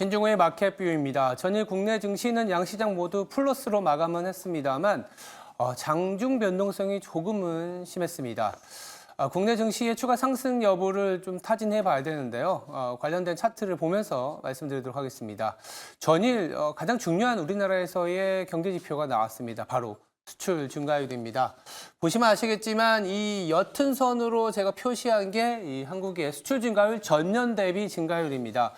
신중호의 마켓 뷰입니다. 전일 국내 증시는 양시장 모두 플러스로 마감은 했습니다만 장중 변동성이 조금은 심했습니다. 국내 증시의 추가 상승 여부를 좀 타진해 봐야 되는데요. 관련된 차트를 보면서 말씀드리도록 하겠습니다. 전일 가장 중요한 우리나라에서의 경제 지표가 나왔습니다. 바로 수출 증가율입니다. 보시면 아시겠지만 이 옅은 선으로 제가 표시한 게 이 한국의 수출 증가율 전년 대비 증가율입니다.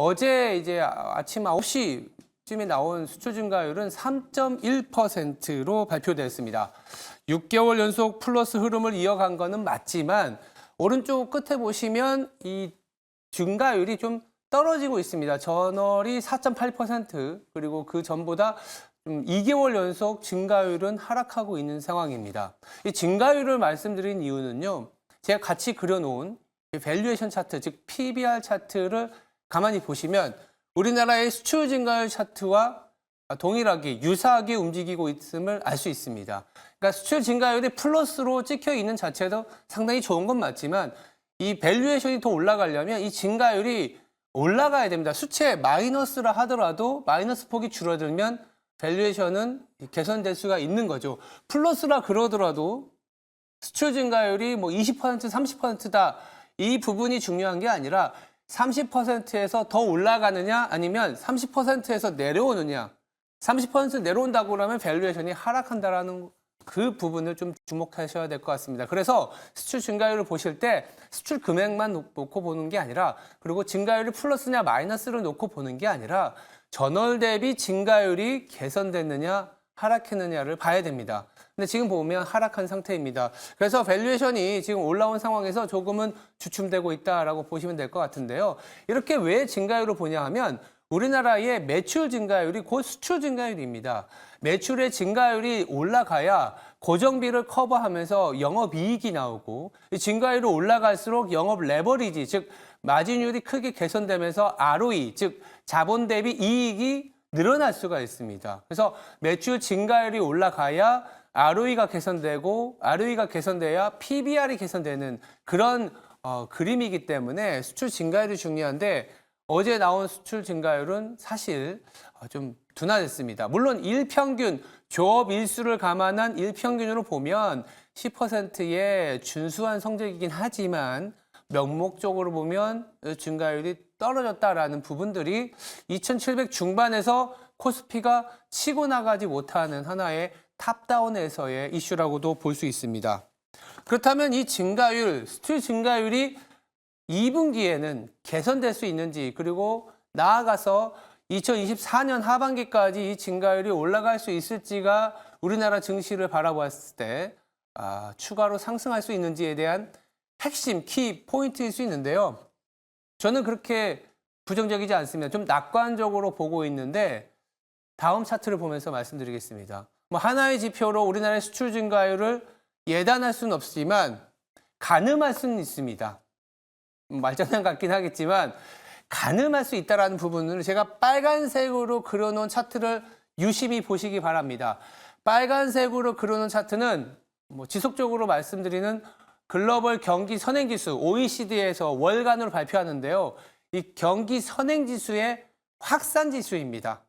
어제 이제 아침 9시쯤에 나온 수출 증가율은 3.1%로 발표됐습니다. 6개월 연속 플러스 흐름을 이어간 거는 맞지만 오른쪽 끝에 보시면 이 증가율이 좀 떨어지고 있습니다. 전월이 4.8% 그리고 그 전보다 2개월 연속 증가율은 하락하고 있는 상황입니다. 이 증가율을 말씀드린 이유는요. 제가 같이 그려놓은 밸류에이션 차트, 즉 PBR 차트를 가만히 보시면 우리나라의 수출 증가율 차트와 동일하게 유사하게 움직이고 있음을 알 수 있습니다. 그러니까 수출 증가율이 플러스로 찍혀 있는 자체도 상당히 좋은 건 맞지만 이 밸류에이션이 더 올라가려면 이 증가율이 올라가야 됩니다. 수채 마이너스라 하더라도 마이너스 폭이 줄어들면 밸류에이션은 개선될 수가 있는 거죠. 플러스라 그러더라도 수출 증가율이 뭐 20%, 30%다. 이 부분이 중요한 게 아니라 30%에서 더 올라가느냐 아니면 30%에서 내려오느냐. 30% 내려온다고 그러면 밸류에이션이 하락한다라는 그 부분을 좀 주목하셔야 될 것 같습니다. 그래서 수출 증가율을 보실 때 수출 금액만 놓고 보는 게 아니라 그리고 증가율이 플러스냐 마이너스를 놓고 보는 게 아니라 전월 대비 증가율이 개선됐느냐 하락했느냐를 봐야 됩니다. 근데 지금 보면 하락한 상태입니다. 그래서 밸류에이션이 지금 올라온 상황에서 조금은 주춤되고 있다라고 보시면 될 것 같은데요. 이렇게 왜 증가율을 보냐 하면 우리나라의 매출 증가율이 곧 수출 증가율입니다. 매출의 증가율이 올라가야 고정비를 커버하면서 영업이익이 나오고 이 증가율이 올라갈수록 영업 레버리지, 즉 마진율이 크게 개선되면서 ROE, 즉 자본 대비 이익이 늘어날 수가 있습니다. 그래서 매출 증가율이 올라가야 ROE가 개선되고 ROE가 개선돼야 PBR이 개선되는 그런 그림이기 때문에 수출 증가율이 중요한데 어제 나온 수출 증가율은 사실 좀 둔화됐습니다. 물론 일평균, 조업 일수를 감안한 일평균으로 보면 10%의 준수한 성적이긴 하지만 명목적으로 보면 증가율이 떨어졌다라는 부분들이 2700 중반에서 코스피가 치고 나가지 못하는 하나의 탑다운에서의 이슈라고도 볼 수 있습니다. 그렇다면 이 증가율, 수출 증가율이 2분기에는 개선될 수 있는지 그리고 나아가서 2024년 하반기까지 이 증가율이 올라갈 수 있을지가 우리나라 증시를 바라보았을 때 추가로 상승할 수 있는지에 대한 핵심, 키 포인트일 수 있는데요. 저는 그렇게 부정적이지 않습니다. 좀 낙관적으로 보고 있는데 다음 차트를 보면서 말씀드리겠습니다. 뭐 하나의 지표로 우리나라의 수출 증가율을 예단할 수는 없지만 가늠할 수는 있습니다. 말장난 같긴 하겠지만 가늠할 수 있다는 부분을 제가 빨간색으로 그려놓은 차트를 유심히 보시기 바랍니다. 빨간색으로 그려놓은 차트는 뭐 지속적으로 말씀드리는 글로벌 경기 선행지수 OECD에서 월간으로 발표하는데요. 이 경기 선행지수의 확산지수입니다.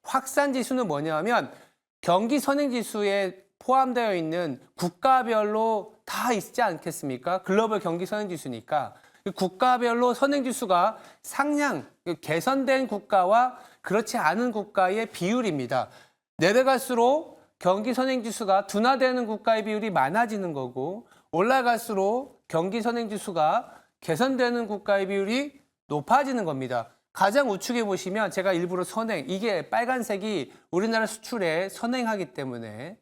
확산지수는 뭐냐면 경기 선행지수에 포함되어 있는 국가별로 다 있지 않겠습니까? 글로벌 경기 선행지수니까 국가별로 선행지수가 상향, 개선된 국가와 그렇지 않은 국가의 비율입니다. 내려갈수록 경기 선행지수가 둔화되는 국가의 비율이 많아지는 거고 올라갈수록 경기 선행지수가 개선되는 국가의 비율이 높아지는 겁니다. 가장 우측에 보시면 제가 일부러 선행, 이게 빨간색이 우리나라 수출에 선행하기 때문에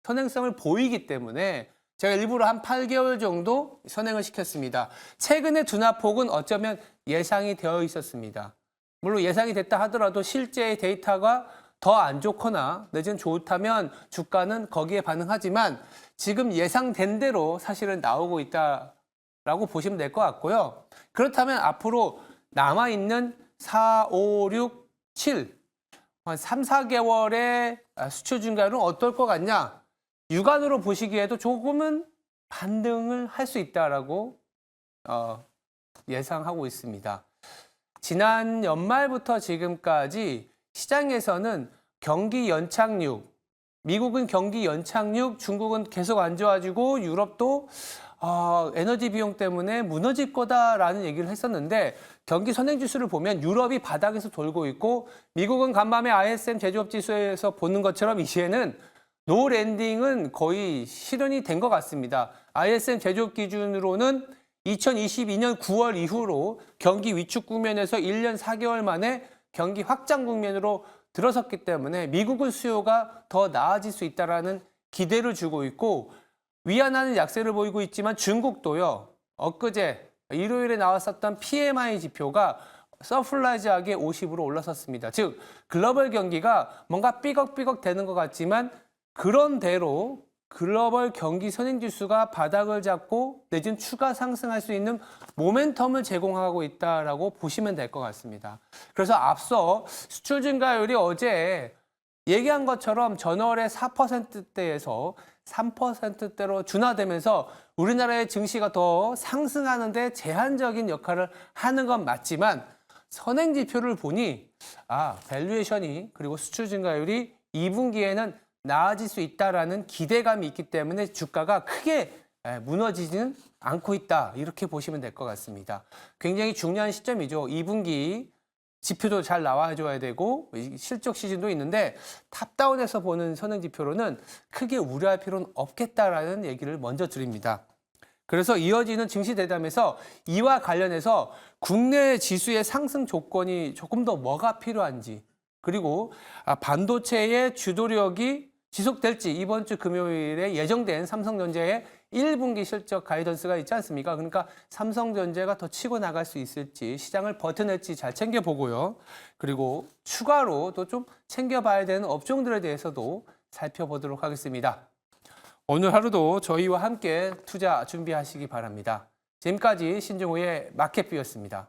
선행성을 보이기 때문에 제가 일부러 한 8개월 정도 선행을 시켰습니다. 최근의 둔화폭은 어쩌면 예상이 되어 있었습니다. 물론 예상이 됐다 하더라도 실제의 데이터가 더 안 좋거나 내지는 좋다면 주가는 거기에 반응하지만 지금 예상된 대로 사실은 나오고 있다라고 보시면 될 것 같고요. 그렇다면 앞으로 남아있는 4, 5, 6, 7, 한 3, 4개월의 수출 증가율은 어떨 것 같냐? 육안으로 보시기에도 조금은 반등을 할 수 있다라고 예상하고 있습니다. 지난 연말부터 지금까지 시장에서는 경기 연착륙, 미국은 경기 연착륙, 중국은 계속 안 좋아지고 유럽도 에너지 비용 때문에 무너질 거다라는 얘기를 했었는데 경기 선행지수를 보면 유럽이 바닥에서 돌고 있고 미국은 간밤에 ISM 제조업 지수에서 보는 것처럼 이제는 노 랜딩은 거의 실현이 된 것 같습니다. ISM 제조업 기준으로는 2022년 9월 이후로 경기 위축 국면에서 1년 4개월 만에 경기 확장 국면으로 들어섰기 때문에 미국은 수요가 더 나아질 수 있다는 기대를 주고 있고 위안화는 약세를 보이고 있지만 중국도요. 엊그제 일요일에 나왔었던 PMI 지표가 서프라이즈하게 50으로 올라섰습니다. 즉 글로벌 경기가 뭔가 삐걱삐걱 되는 것 같지만 그런대로 글로벌 경기 선행지수가 바닥을 잡고 내지는 추가 상승할 수 있는 모멘텀을 제공하고 있다라고 보시면 될 것 같습니다. 그래서 앞서 수출 증가율이 어제 얘기한 것처럼 전월의 4%대에서 3%대로 둔화되면서 우리나라의 증시가 더 상승하는 데 제한적인 역할을 하는 건 맞지만 선행지표를 보니 밸류에이션이 그리고 수출 증가율이 2분기에는 나아질 수 있다라는 기대감이 있기 때문에 주가가 크게 무너지지는 않고 있다. 이렇게 보시면 될 것 같습니다. 굉장히 중요한 시점이죠. 2분기 지표도 잘 나와줘야 되고 실적 시즌도 있는데 탑다운에서 보는 선행지표로는 크게 우려할 필요는 없겠다라는 얘기를 먼저 드립니다. 그래서 이어지는 증시 대담에서 이와 관련해서 국내 지수의 상승 조건이 조금 더 뭐가 필요한지 그리고 반도체의 주도력이 지속될지 이번 주 금요일에 예정된 삼성전자의 1분기 실적 가이던스가 있지 않습니까? 그러니까 삼성전자가 더 치고 나갈 수 있을지 시장을 버텨낼지 잘 챙겨보고요. 그리고 추가로 또 좀 챙겨봐야 되는 업종들에 대해서도 살펴보도록 하겠습니다. 오늘 하루도 저희와 함께 투자 준비하시기 바랍니다. 지금까지 신종호의 마켓뷰였습니다.